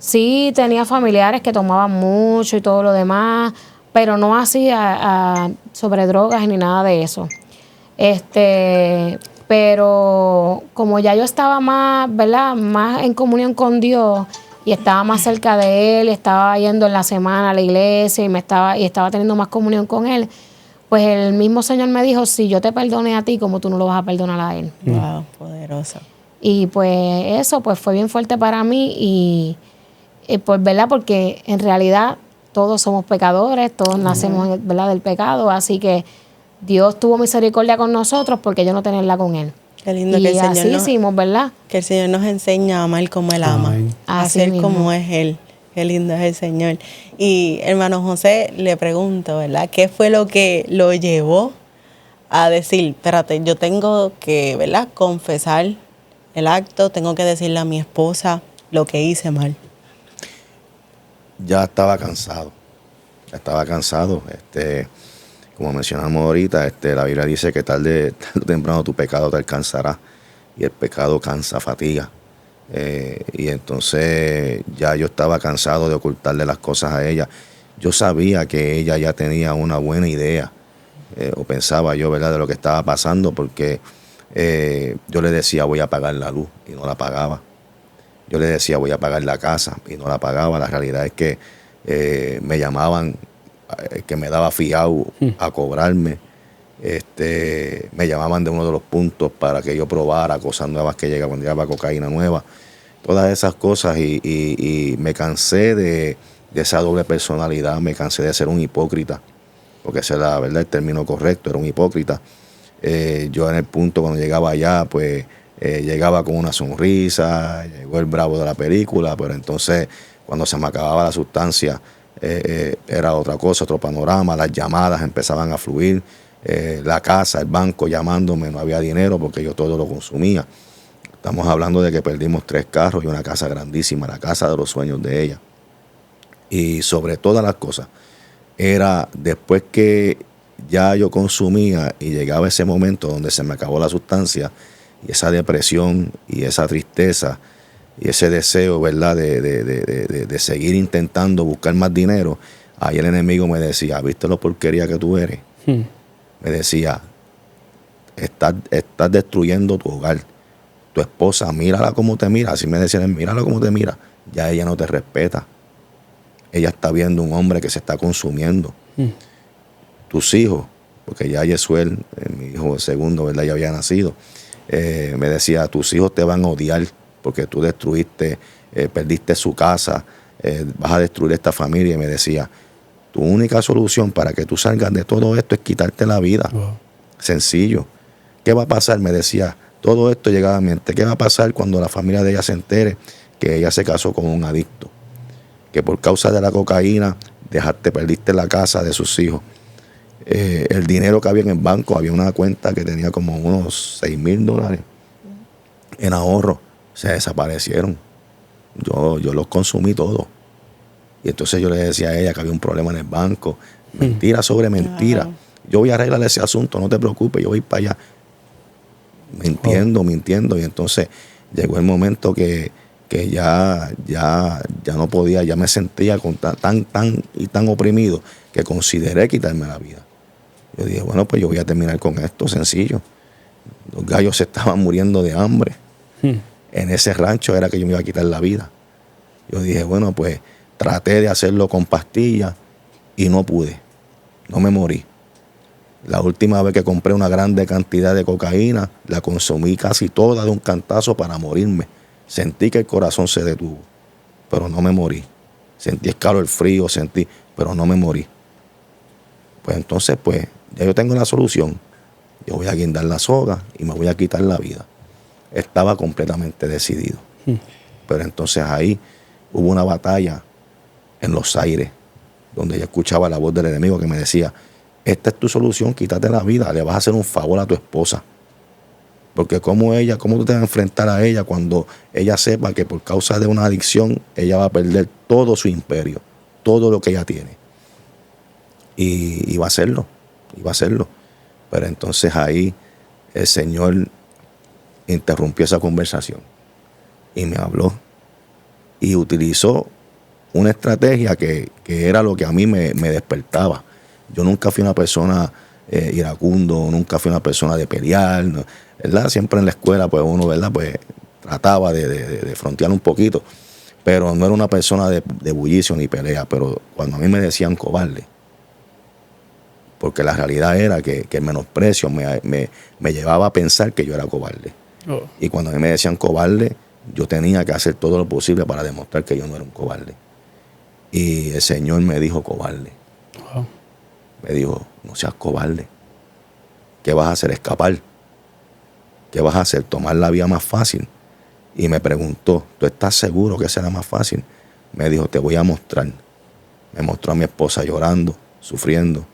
Sí, tenía familiares que tomaban mucho y todo lo demás, pero no así sobre drogas ni nada de eso. Pero como ya yo estaba más, ¿verdad?, más en comunión con Dios y estaba más cerca de Él, estaba yendo en la semana a la iglesia y estaba teniendo más comunión con Él, pues el mismo Señor me dijo, si yo te perdoné a ti, ¿cómo tú no lo vas a perdonar a Él? Wow, poderosa. Y pues eso pues fue bien fuerte para mí y pues, ¿verdad?, porque en realidad todos somos pecadores, todos nacemos, ¿verdad?, del pecado, así que Dios tuvo misericordia con nosotros porque yo no tenerla con Él. Qué lindo y que el Señor así hicimos, ¿verdad? Que el Señor nos enseña a amar como Él ama, a ser como es Él. Qué lindo es el Señor. Y hermano José, le pregunto, ¿verdad?, ¿qué fue lo que lo llevó a decir, espérate, yo tengo que, ¿verdad?, confesar el acto, tengo que decirle a mi esposa lo que hice mal? Ya estaba cansado. Como mencionamos ahorita, la Biblia dice que tarde o temprano tu pecado te alcanzará y el pecado cansa, fatiga. Y entonces ya yo estaba cansado de ocultarle las cosas a ella. Yo sabía que ella ya tenía una buena idea, o pensaba yo, ¿verdad?, de lo que estaba pasando, porque yo le decía voy a pagar la luz y no la pagaba. Yo le decía voy a pagar la casa y no la pagaba. La realidad es que me llamaban, que me daba fiado a cobrarme. Me llamaban de uno de los puntos para que yo probara cosas nuevas que llegaban, cuando llegaba cocaína nueva. Todas esas cosas y me cansé de esa doble personalidad, me cansé de ser un hipócrita, porque ese era, ¿verdad?, el término correcto, era un hipócrita. Yo en el punto cuando llegaba allá, pues llegaba con una sonrisa, llegó el bravo de la película, pero entonces cuando se me acababa la sustancia era otra cosa, otro panorama, las llamadas empezaban a fluir, la casa, el banco llamándome, no había dinero porque yo todo lo consumía. Estamos hablando de que perdimos 3 carros y una casa grandísima, la casa de los sueños de ella. Y sobre todas las cosas, era después que ya yo consumía y llegaba ese momento donde se me acabó la sustancia y esa depresión y esa tristeza y ese deseo, ¿verdad?, de seguir intentando buscar más dinero, ahí el enemigo me decía, ¿viste lo porquería que tú eres? Me decía, estás destruyendo tu hogar. Tu esposa, mírala como te mira. Así me decían, mírala como te mira. Ya ella no te respeta. Ella está viendo un hombre que se está consumiendo. Tus hijos, porque ya Yesuel, mi hijo segundo, ¿verdad?, ya había nacido. Me decía, tus hijos te van a odiar porque tú destruiste, perdiste su casa, vas a destruir esta familia. Y me decía, tu única solución para que tú salgas de todo esto es quitarte la vida. Wow. Sencillo. ¿Qué va a pasar? Me decía, todo esto llegaba a mi mente. ¿Qué va a pasar cuando la familia de ella se entere que ella se casó con un adicto? Que por causa de la cocaína perdiste la casa de sus hijos. El dinero que había en el banco, había una cuenta que tenía como unos $6,000 en ahorro. Se desaparecieron. Yo los consumí todos. Y entonces yo le decía a ella que había un problema en el banco. Mentira sobre mentira. Yo voy a arreglar ese asunto, no te preocupes, yo voy para allá. Mintiendo. Y entonces llegó el momento que que ya no podía, ya me sentía tan oprimido que consideré quitarme la vida. Yo dije, bueno, pues yo voy a terminar con esto, sencillo. Los gallos se estaban muriendo de hambre. En ese rancho era que yo me iba a quitar la vida. Yo dije, bueno, pues traté de hacerlo con pastillas y no pude. No me morí. La última vez que compré una grande cantidad de cocaína, la consumí casi toda de un cantazo para morirme. Sentí que el corazón se detuvo, pero no me morí. Sentí el calor, el frío, pero no me morí. Pues entonces, pues, ya yo tengo la solución. Yo voy a guindar la soga y me voy a quitar la vida. Estaba completamente decidido. Pero entonces ahí hubo una batalla en los aires, donde yo escuchaba la voz del enemigo que me decía, esta es tu solución, quítate la vida, le vas a hacer un favor a tu esposa. Porque cómo tú te vas a enfrentar a ella cuando ella sepa que por causa de una adicción, ella va a perder todo su imperio, todo lo que ella tiene. Y va a hacerlo. Pero entonces ahí el Señor interrumpió esa conversación y me habló y utilizó una estrategia que era lo que a mí me despertaba. Yo nunca fui una persona iracundo, nunca fui una persona de pelear, ¿no? ¿Verdad? Siempre en la escuela, pues uno, ¿verdad? Pues trataba de frontear un poquito, pero no era una persona de bullicio ni pelea. Pero cuando a mí me decían cobarde, porque la realidad era que el menosprecio me llevaba a pensar que yo era cobarde. Oh. Y cuando a mí me decían cobarde, yo tenía que hacer todo lo posible para demostrar que yo no era un cobarde. Y el Señor me dijo cobarde. Wow. Me dijo, no seas cobarde. ¿Qué vas a hacer? Escapar. ¿Qué vas a hacer? Tomar la vía más fácil. Y me preguntó, ¿tú estás seguro que será más fácil? Me dijo, te voy a mostrar. Me mostró a mi esposa llorando, sufriendo.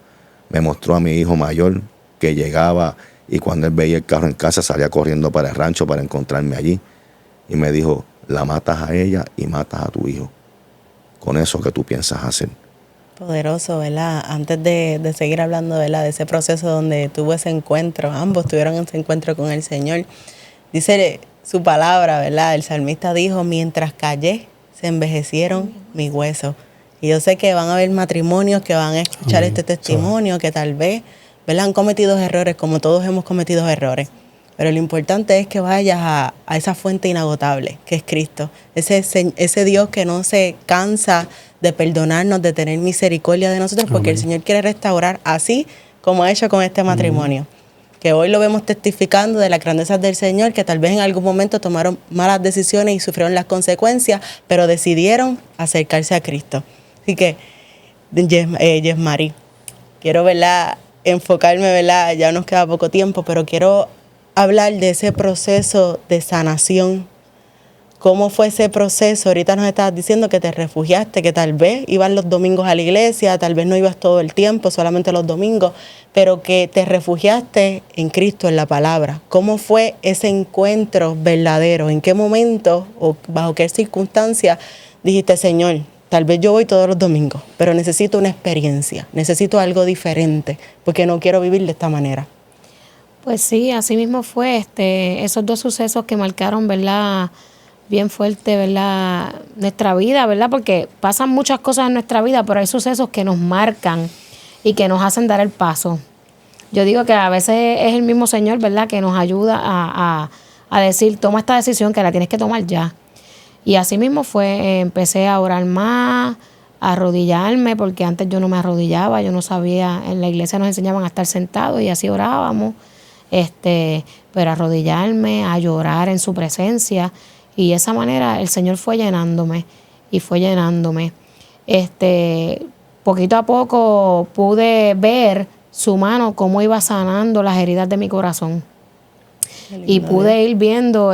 Me mostró a mi hijo mayor que llegaba y cuando él veía el carro en casa salía corriendo para el rancho para encontrarme allí. Y me dijo, la matas a ella y matas a tu hijo. Con eso que tú piensas hacer. Poderoso, ¿verdad? Antes de seguir hablando, ¿verdad? De ese proceso donde tuvo ese encuentro, ambos tuvieron ese encuentro con el Señor. Dice su palabra, ¿verdad? El salmista dijo, mientras callé, se envejecieron mis huesos. Y yo sé que van a haber matrimonios que van a escuchar este testimonio, que tal vez, ¿verdad? Han cometido errores, como todos hemos cometido errores. Pero lo importante es que vayas a esa fuente inagotable, que es Cristo. Ese Dios que no se cansa de perdonarnos, de tener misericordia de nosotros, porque el Señor quiere restaurar así como ha hecho con este matrimonio. Que hoy lo vemos testificando de las grandezas del Señor, que tal vez en algún momento tomaron malas decisiones y sufrieron las consecuencias, pero decidieron acercarse a Cristo. Así que, Yesmari, quiero, ¿verdad?, enfocarme, ¿verdad?, ya nos queda poco tiempo, pero quiero hablar de ese proceso de sanación. ¿Cómo fue ese proceso? Ahorita nos estabas diciendo que te refugiaste, que tal vez ibas los domingos a la iglesia, tal vez no ibas todo el tiempo, solamente los domingos, pero que te refugiaste en Cristo, en la palabra. ¿Cómo fue ese encuentro verdadero? ¿En qué momento o bajo qué circunstancias dijiste, Señor, tal vez yo voy todos los domingos, pero necesito una experiencia, necesito algo diferente, porque no quiero vivir de esta manera? Pues sí, así mismo fue esos dos sucesos que marcaron, ¿verdad?, bien fuerte, ¿verdad?, nuestra vida, ¿verdad? Porque pasan muchas cosas en nuestra vida, pero hay sucesos que nos marcan y que nos hacen dar el paso. Yo digo que a veces es el mismo Señor, ¿verdad?, que nos ayuda a decir, toma esta decisión que la tienes que tomar ya. Y así mismo fue, empecé a orar más, a arrodillarme, porque antes yo no me arrodillaba, yo no sabía, en la iglesia nos enseñaban a estar sentados y así orábamos, pero a arrodillarme, a llorar en su presencia. Y de esa manera el Señor fue llenándome y fue llenándome. Poquito a poco pude ver su mano cómo iba sanando las heridas de mi corazón. Y pude ir viendo,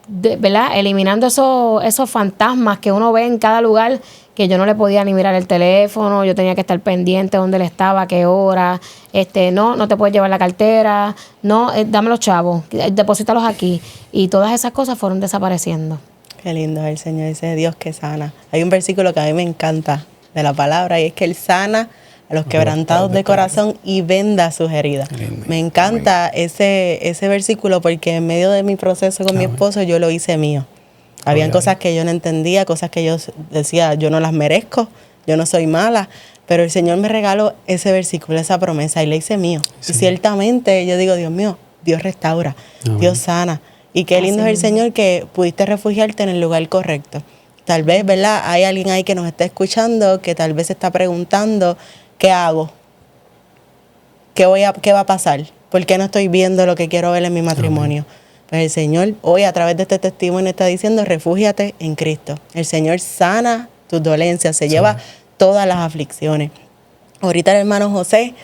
¿verdad?, eliminando esos fantasmas que uno ve en cada lugar, que yo no le podía ni mirar el teléfono, yo tenía que estar pendiente de dónde él estaba, a qué hora, no te puedes llevar la cartera, no, dame los chavos, deposítalos aquí. Y todas esas cosas fueron desapareciendo. Qué lindo el Señor, ese Dios que sana. Hay un versículo que a mí me encanta de la palabra, y es que Él sana a los quebrantados de corazón y venda sus heridas. Me encanta ese versículo, porque en medio de mi proceso con mi esposo yo lo hice mío. Habían Ay, cosas ay. que yo no entendía, cosas que yo decía, yo no las merezco, yo no soy mala, pero el Señor me regaló ese versículo, esa promesa, y le hice mío. Sí. Y ciertamente yo digo, Dios mío, Dios restaura, Amén. Dios sana. Y qué lindo Así es el mismo. Señor que pudiste refugiarte en el lugar correcto. Tal vez, ¿verdad? Hay alguien ahí que nos está escuchando, que tal vez se está preguntando, ¿qué hago? ¿Qué va a pasar? ¿Por qué no estoy viendo lo que quiero ver en mi matrimonio? Pues el Señor hoy a través de este testimonio está diciendo, refúgiate en Cristo. El Señor sana tus dolencias, se lleva todas las aflicciones. Ahorita el hermano José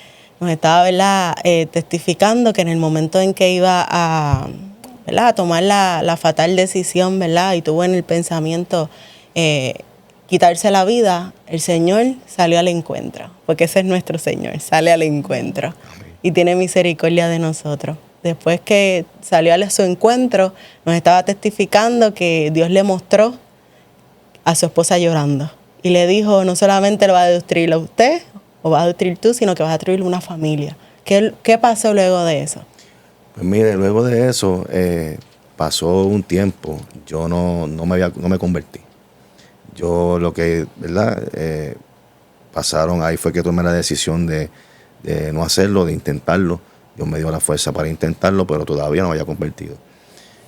nos estaba, ¿verdad? Testificando que en el momento en que iba ¿verdad? A tomar la fatal decisión, ¿verdad? Y tuvo en el pensamiento quitarse la vida, el Señor salió al encuentro, porque ese es nuestro Señor, sale al encuentro y tiene misericordia de nosotros. Después que salió a su encuentro, nos estaba testificando que Dios le mostró a su esposa llorando y le dijo, no solamente lo va a destruir a usted o vas a destruir tú, sino que vas a destruir una familia. ¿Qué pasó luego de eso? Pues mire, luego de eso pasó un tiempo, yo no me convertí. Yo lo que, ¿verdad? Pasaron, ahí fue que tomé la decisión de no hacerlo, de intentarlo. Dios me dio la fuerza para intentarlo, pero todavía no me había convertido.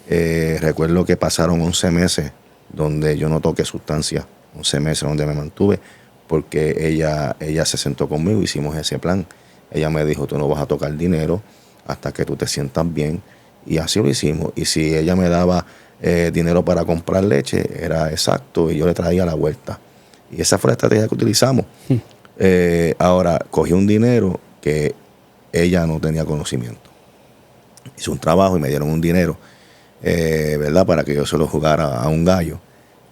Recuerdo que pasaron 11 meses donde yo no toqué sustancia, 11 meses donde me mantuve, porque ella se sentó conmigo, hicimos ese plan. Ella me dijo, tú no vas a tocar dinero hasta que tú te sientas bien, y así lo hicimos. Y si ella me daba dinero para comprar leche, era exacto, y yo le traía la vuelta. Y esa fue la estrategia que utilizamos. Ahora, cogí un dinero que ella no tenía conocimiento. Hice un trabajo y me dieron un dinero, ¿verdad? Para que yo se lo jugara a un gallo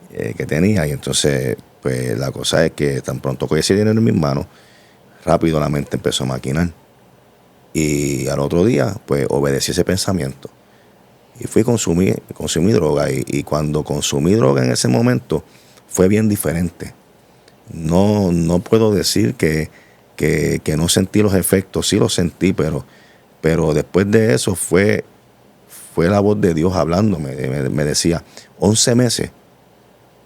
que tenía. Y entonces, pues la cosa es que tan pronto cogí ese dinero en mis manos, rápido la mente empezó a maquinar. Y al otro día, pues obedecí ese pensamiento. Y fui a consumir droga. Y cuando consumí droga en ese momento, fue bien diferente. No puedo decir que no sentí los efectos, sí los sentí, pero después de eso fue la voz de Dios hablándome. Me decía, 11 meses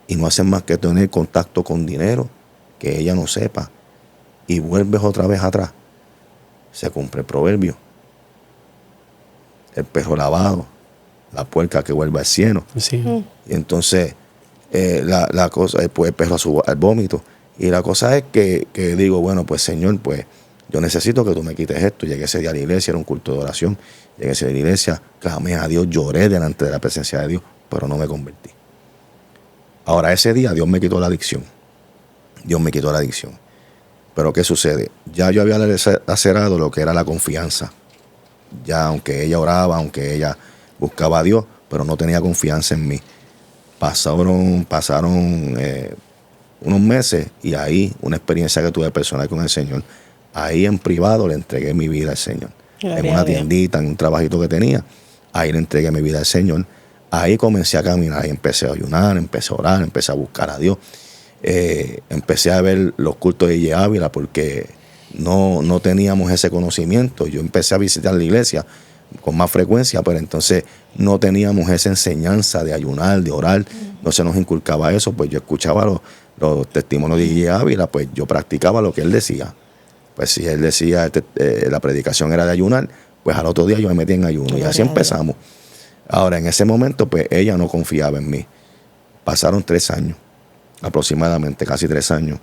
y no hacen más que tener contacto con dinero, que ella no sepa, y vuelves otra vez atrás. Se cumple el proverbio. El perro lavado, la puerca que vuelve al cieno. Sí. Y entonces la cosa, después el perro al vómito. Y la cosa es que digo, bueno, pues Señor, pues yo necesito que tú me quites esto. Llegué ese día a la iglesia, era un culto de oración. Llegué ese día a la iglesia, clamé a Dios, lloré delante de la presencia de Dios, pero no me convertí. Ahora, ese día Dios me quitó la adicción. Dios me quitó la adicción. Pero ¿qué sucede? Ya yo había lacerado lo que era la confianza. Ya, aunque ella oraba, aunque ella buscaba a Dios, pero no tenía confianza en mí. Pasaron unos meses y ahí una experiencia que tuve personal con el Señor. Ahí en privado le entregué mi vida al Señor. Gloria En una a Dios. tiendita, en un trabajito que tenía, ahí le entregué mi vida al Señor. Ahí comencé a caminar y empecé a ayunar, empecé a orar, empecé a buscar a Dios. Empecé a ver los cultos de Ille Ávila porque no teníamos ese conocimiento. Yo empecé a visitar la iglesia con más frecuencia, pero entonces no teníamos esa enseñanza de ayunar, de orar, no se nos inculcaba eso. Pues yo escuchaba los testimonios de Ille Ávila, pues yo practicaba lo que él decía. Pues si él decía la predicación era de ayunar, pues al otro día yo me metí en ayuno y así empezamos. Ahora, en ese momento, pues ella no confiaba en mí. Pasaron 3 años, aproximadamente, casi 3 años,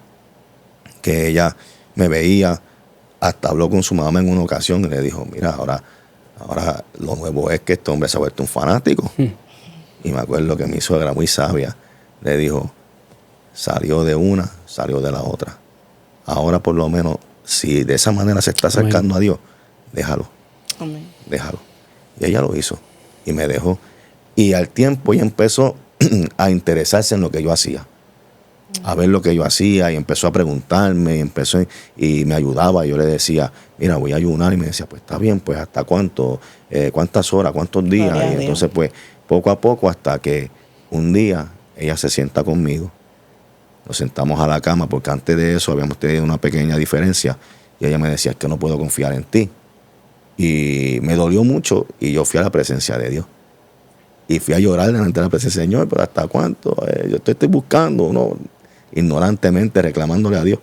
que ella me veía, hasta habló con su mamá en una ocasión y le dijo, mira, ahora lo nuevo es que este hombre se ha vuelto un fanático. Y me acuerdo que mi suegra, muy sabia, le dijo, salió de una, salió de la otra. Ahora por lo menos, si de esa manera se está acercando a Dios, déjalo. Amén. Déjalo. Y ella lo hizo y me dejó. Y al tiempo ella empezó a interesarse en lo que yo hacía, a ver lo que yo hacía, y empezó a preguntarme, y me ayudaba. Yo le decía, mira, voy a ayunar, y me decía, pues está bien, pues hasta cuántas horas, cuántos días. Gloria a Y Dios. entonces pues poco a poco, hasta que un día ella se sienta conmigo, nos sentamos a la cama, porque antes de eso habíamos tenido una pequeña diferencia, y ella me decía, es que no puedo confiar en ti. Y me dolió mucho, y yo fui a la presencia de Dios. Y fui a llorar delante de la presencia del Señor, pero ¿hasta cuánto? Yo te estoy buscando, uno ignorantemente reclamándole a Dios.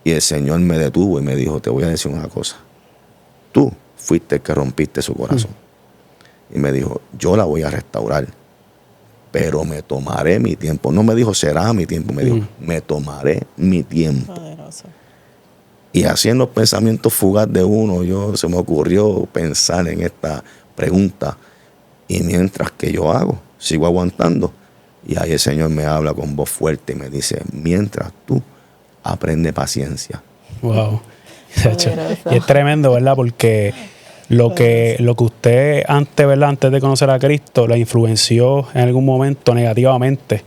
Y el Señor me detuvo y me dijo, te voy a decir una cosa. Tú fuiste el que rompiste su corazón. Y me dijo, yo la voy a restaurar, pero me tomaré mi tiempo. No me dijo, será mi tiempo. Me dijo, me tomaré mi tiempo. Poderoso. Y así en los pensamientos fugaz de uno, se me ocurrió pensar en esta pregunta. Y mientras que yo hago, sigo aguantando. Y ahí el Señor me habla con voz fuerte y me dice, mientras tú aprende paciencia. Wow. Y es tremendo, ¿verdad? Porque lo que usted antes, ¿verdad? Antes de conocer a Cristo, la influenció en algún momento negativamente.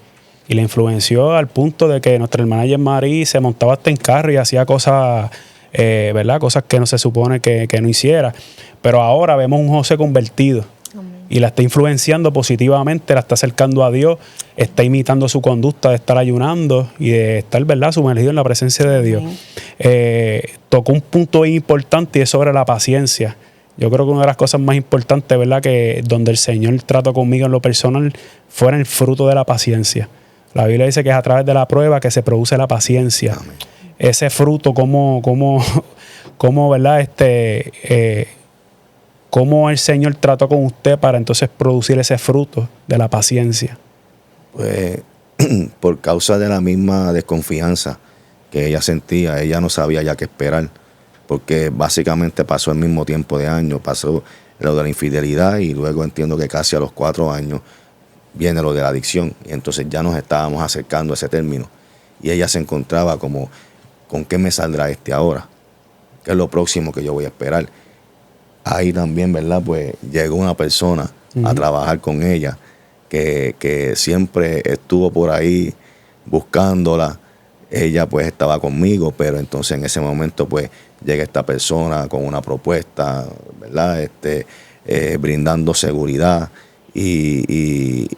Y la influenció al punto de que nuestra hermana Yesmarí se montaba hasta en carro y hacía cosas, ¿verdad? Cosas que no se supone que no hiciera. Pero ahora vemos un José convertido. Y la está influenciando positivamente, la está acercando a Dios, está imitando su conducta de estar ayunando y de estar, ¿verdad?, sumergido en la presencia de Dios. Tocó un punto bien importante y es sobre la paciencia. Yo creo que una de las cosas más importantes, ¿verdad?, que donde el Señor trató conmigo en lo personal, fuera el fruto de la paciencia. La Biblia dice que es a través de la prueba que se produce la paciencia. Amén. Ese fruto, cómo ¿verdad?, ¿cómo el Señor trató con usted para entonces producir ese fruto de la paciencia? Pues por causa de la misma desconfianza que ella sentía, ella no sabía ya qué esperar, porque básicamente pasó el mismo tiempo de años, pasó lo de la infidelidad y luego entiendo que casi a los 4 años viene lo de la adicción, y entonces ya nos estábamos acercando a ese término y ella se encontraba como, ¿con qué me saldrá ahora? ¿Qué es lo próximo que yo voy a esperar? Ahí también, ¿verdad? Pues llegó una persona a trabajar con ella que siempre estuvo por ahí buscándola. Ella pues estaba conmigo, pero entonces en ese momento pues llega esta persona con una propuesta, ¿verdad? Brindando seguridad y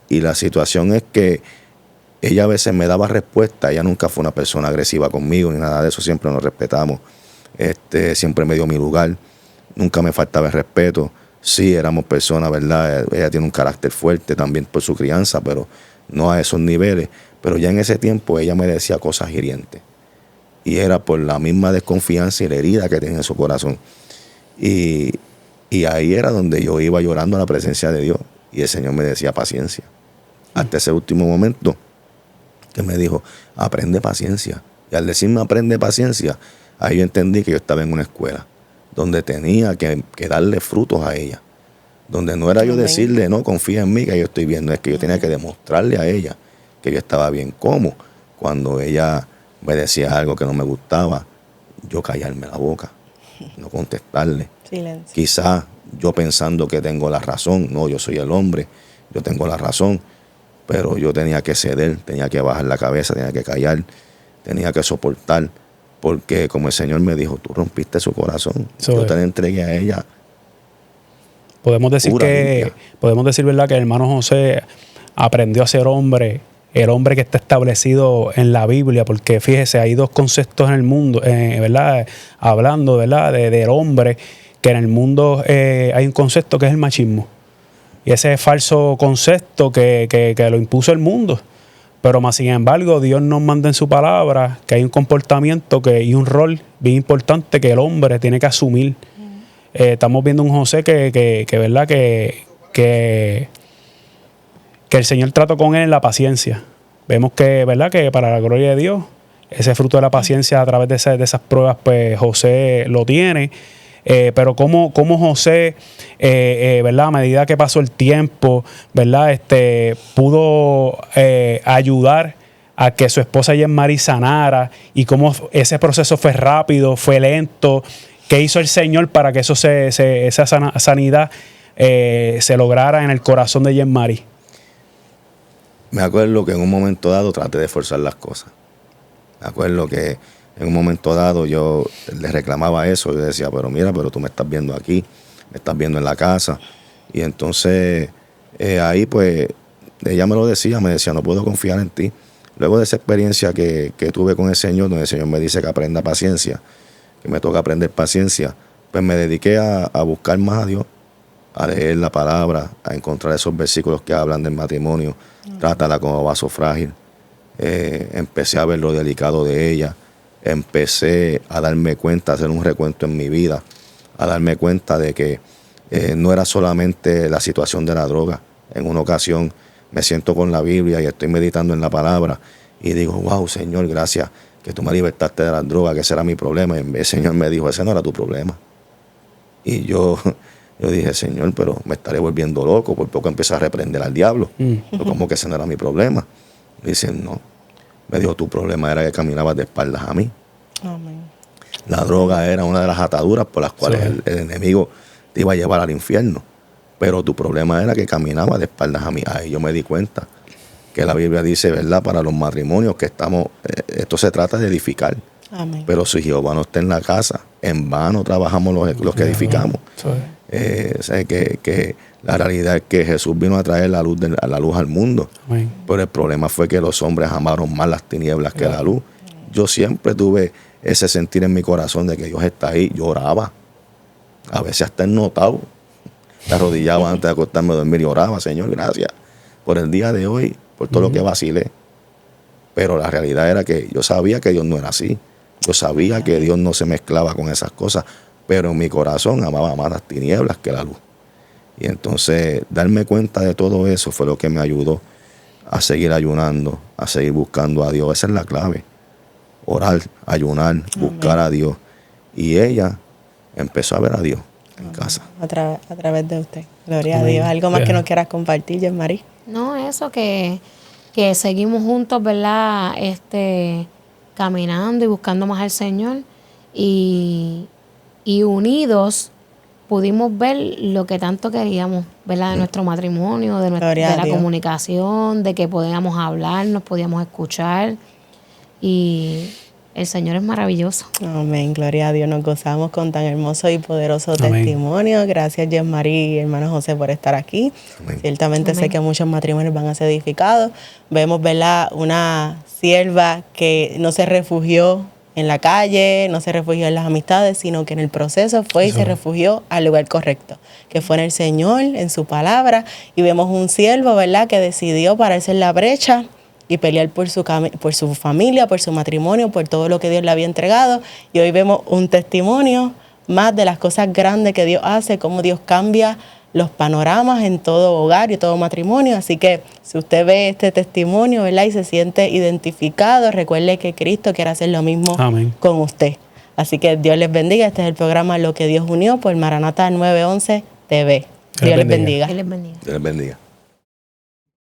la situación es que ella a veces me daba respuesta. Ella nunca fue una persona agresiva conmigo ni nada de eso, siempre nos respetamos. Siempre me dio mi lugar. Nunca me faltaba el respeto. Sí, éramos personas, ¿verdad? Ella tiene un carácter fuerte también por su crianza, pero no a esos niveles. Pero ya en ese tiempo ella me decía cosas hirientes. Y era por la misma desconfianza y la herida que tenía en su corazón. Y ahí era donde yo iba llorando a la presencia de Dios. Y el Señor me decía paciencia. Hasta ese último momento que me dijo, aprende paciencia. Y al decirme aprende paciencia, ahí yo entendí que yo estaba en una escuela donde tenía que darle frutos a ella, donde no era yo decirle, no, confía en mí que yo estoy bien, no, es que yo tenía que demostrarle a ella que yo estaba bien. ¿Cómo? Cuando ella me decía algo que no me gustaba, yo callarme la boca, no contestarle. Silencio. Quizás yo pensando que tengo la razón, no, yo soy el hombre, yo tengo la razón, pero yo tenía que ceder, tenía que bajar la cabeza, tenía que callar, tenía que soportar. Porque como el Señor me dijo, tú rompiste su corazón. Yo te la entregué a ella. Podemos decir, ¿verdad?, que el hermano José aprendió a ser hombre, el hombre que está establecido en la Biblia, porque fíjese, hay 2 conceptos en el mundo, ¿verdad? Hablando, ¿verdad?, del hombre, que en el mundo hay un concepto que es el machismo. Y ese falso concepto que lo impuso el mundo. Pero más sin embargo, Dios nos manda en su palabra que hay un comportamiento y un rol bien importante que el hombre tiene que asumir. Estamos viendo un José ¿verdad? Que el Señor trató con él en la paciencia. Vemos que, ¿verdad?, que para la gloria de Dios, ese fruto de la paciencia a través de esas pruebas, pues José lo tiene. Pero cómo José, ¿verdad?, a medida que pasó el tiempo, ¿verdad?, pudo ayudar a que su esposa Yesmarí sanara, y cómo ese proceso fue rápido, fue lento. ¿Qué hizo el Señor para que esa sanidad se lograra en el corazón de Yesmarí? Me acuerdo que en un momento dado traté de forzar las cosas. Me acuerdo que en un momento dado yo le reclamaba eso. Yo decía, pero tú me estás viendo aquí, me estás viendo en la casa. Y entonces ahí pues ella me decía, no puedo confiar en ti. Luego de esa experiencia que tuve con el Señor, donde el Señor me dice que aprenda paciencia, que me toca aprender paciencia, pues me dediqué a buscar más a Dios. a leer la palabra, a encontrar esos versículos que hablan del matrimonio. Trátala como vaso frágil. Empecé a ver lo delicado de ella. Empecé a darme cuenta, a hacer un recuento en mi vida, a darme cuenta de que no era solamente la situación de la droga. En una ocasión me siento con la Biblia y estoy meditando en la palabra y digo, wow, Señor, gracias que tú me libertaste de las drogas, que ese era mi problema. Y el Señor me dijo, ese no era tu problema. Y yo dije, Señor, pero me estaré volviendo loco. Por poco empecé a reprender al diablo. Pero ¿cómo que ese no era mi problema? Me dicen, no. Me dijo, tu problema era que caminabas de espaldas a mí. Amén. La droga era una de las ataduras por las cuales el enemigo te iba a llevar al infierno. Pero tu problema era que caminabas de espaldas a mí. Ahí yo me di cuenta que la Biblia dice, ¿verdad? Para los matrimonios que estamos, esto se trata de edificar. Amén. Pero si Jehová no está en la casa, en vano trabajamos los que edificamos. O sea, que la realidad es que Jesús vino a traer la luz al mundo. Amén. Pero el problema fue que los hombres amaron más las tinieblas que la luz. Yo siempre tuve ese sentir en mi corazón de que Dios está ahí. Lloraba. A veces hasta ennotado. Me arrodillaba antes de acostarme a dormir y oraba, Señor, gracias por el día de hoy, por todo lo que vacilé. Pero la realidad era que yo sabía que Dios no era así. Yo sabía que Dios no se mezclaba con esas cosas, pero en mi corazón amaba más las tinieblas que la luz. Y entonces darme cuenta de todo eso fue lo que me ayudó a seguir ayunando, a seguir buscando a Dios. Esa es la clave. Orar, ayunar, buscar a Dios. Y ella empezó a ver a Dios en casa. A través de usted. Gloria a Dios. ¿Algo más que nos quieras compartir, Yesmarí? No, eso que seguimos juntos, ¿verdad? Caminando y buscando más al Señor. Y unidos pudimos ver lo que tanto queríamos, ¿verdad? De nuestro matrimonio, de la comunicación, de que podíamos hablar, nos podíamos escuchar. Y el Señor es maravilloso. Amén, gloria a Dios. Nos gozamos con tan hermoso y poderoso testimonio. Gracias, Yesmarí y hermano José, por estar aquí. Amén. Ciertamente sé que muchos matrimonios van a ser edificados. Vemos, ¿verdad?, una sierva que no se refugió en la calle, no se refugió en las amistades, sino que en el proceso fue y se refugió al lugar correcto, que fue en el Señor, en su palabra. Y vemos un siervo, ¿verdad?, que decidió pararse en la brecha y pelear por su familia, por su matrimonio, por todo lo que Dios le había entregado. Y hoy vemos un testimonio más de las cosas grandes que Dios hace, cómo Dios cambia los panoramas en todo hogar y todo matrimonio. Así que si usted ve este testimonio, ¿verdad?, y se siente identificado, recuerde que Cristo quiere hacer lo mismo con usted. Así que Dios les bendiga. Este es el programa Lo que Dios unió por Maranata 911 TV. Dios les bendiga. Dios les bendiga. Dios les bendiga.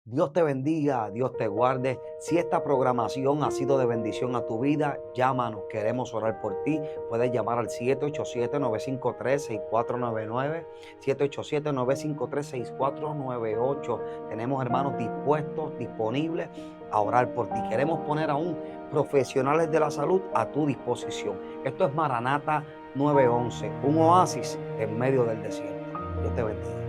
Dios te bendiga, Dios te guarde. Si esta programación ha sido de bendición a tu vida, llámanos, queremos orar por ti. Puedes llamar al 787-953-6499, 787-953-6498. Tenemos hermanos dispuestos, disponibles a orar por ti. Queremos poner aún profesionales de la salud a tu disposición. Esto es Maranata 911, un oasis en medio del desierto. Dios te bendiga.